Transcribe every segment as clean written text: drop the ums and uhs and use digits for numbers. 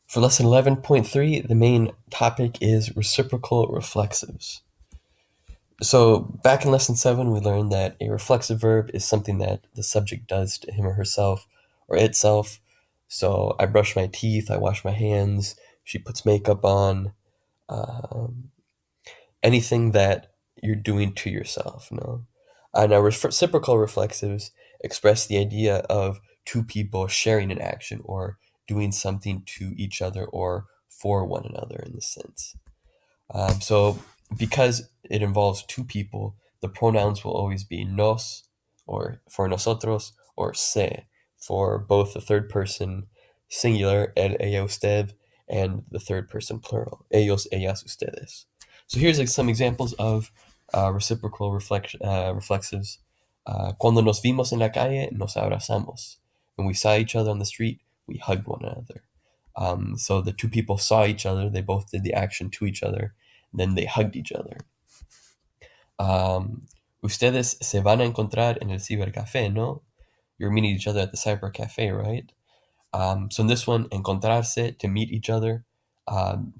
For lesson 11.3, the main topic is reciprocal reflexives. So back in lesson 7, we learned that a reflexive verb is something that the subject does to him or herself or itself. So I brush my teeth, I wash my hands, she puts makeup on, um, anything that you're doing to yourself. Now reciprocal reflexives express the idea of two people sharing an action or doing something to each other or for one another in this sense. So because it involves two people, the pronouns will always be nos, or for nosotros, or se, for both the third person singular, el, ella, usted, and the third person plural, ellos, ellas, ustedes. So here's some examples of reciprocal reflexives. Cuando nos vimos en la calle, nos abrazamos. When we saw each other on the street, we hugged one another. So the two people saw each other, they both did the action to each other, then they hugged each other. Ustedes se van a encontrar en el cibercafé, ¿no? You're meeting each other at the cyber cafe, right? So in this one, encontrarse, to meet each other.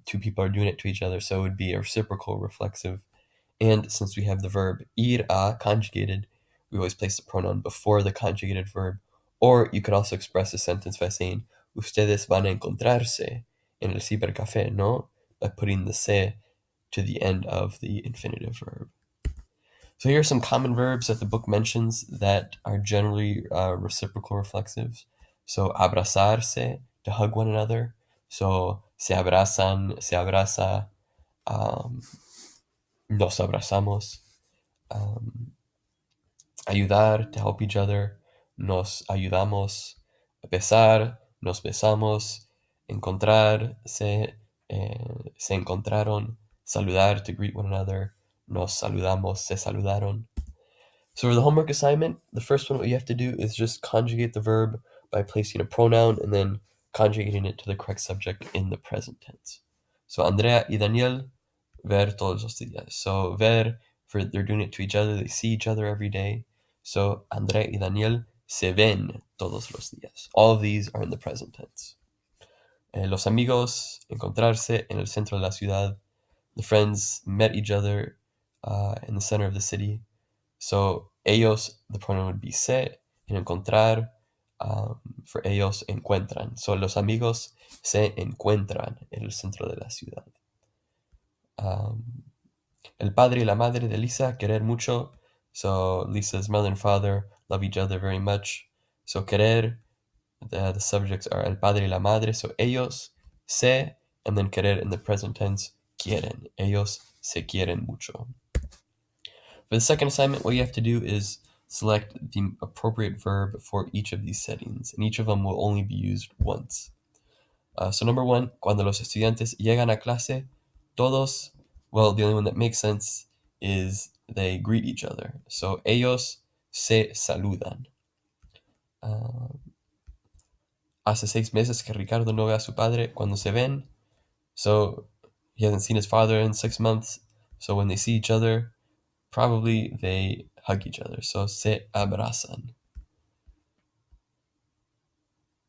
Two people are doing it to each other, so it would be a reciprocal reflexive. And since we have the verb ir a conjugated, we always place the pronoun before the conjugated verb. Or you could also express a sentence by saying, ustedes van a encontrarse en el cibercafé, ¿no? By putting the se to the end of the infinitive verb. So here are some common verbs that the book mentions that are generally reciprocal reflexives. So abrazarse, to hug one another. So se abrazan, se abraza, nos abrazamos. Ayudar, to help each other. Nos ayudamos. Besar, nos besamos. Encontrarse, se encontraron. Saludar, to greet one another. Nos saludamos, se saludaron. So for the homework assignment, the first one what you have to do is just conjugate the verb by placing a pronoun and then conjugating it to the correct subject in the present tense. So Andrea y Daniel, ver todos los días. So ver, for they're doing it to each other, they see each other every day. So Andrea y Daniel se ven todos los días. All of these are in the present tense. Los amigos, encontrarse en el centro de la ciudad. The friends met each other in the center of the city. So ellos, the pronoun would be se, and encontrar, for ellos, encuentran. So los amigos se encuentran en el centro de la ciudad. El padre y la madre de Lisa, querer mucho. So Lisa's mother and father love each other very much. So querer, the subjects are el padre y la madre. So ellos se, and then querer in the present tense, quieren. Ellos se quieren mucho. For the second assignment, what you have to do is select the appropriate verb for each of these settings, and each of them will only be used once. So number 1, cuando los estudiantes llegan a clase, todos, well, the only one that makes sense is they greet each other. So ellos se saludan. Hace 6 meses que Ricardo no ve a su padre. Cuando se ven, so he hasn't seen his father in 6 months. So when they see each other, probably they hug each other. So se abrazan.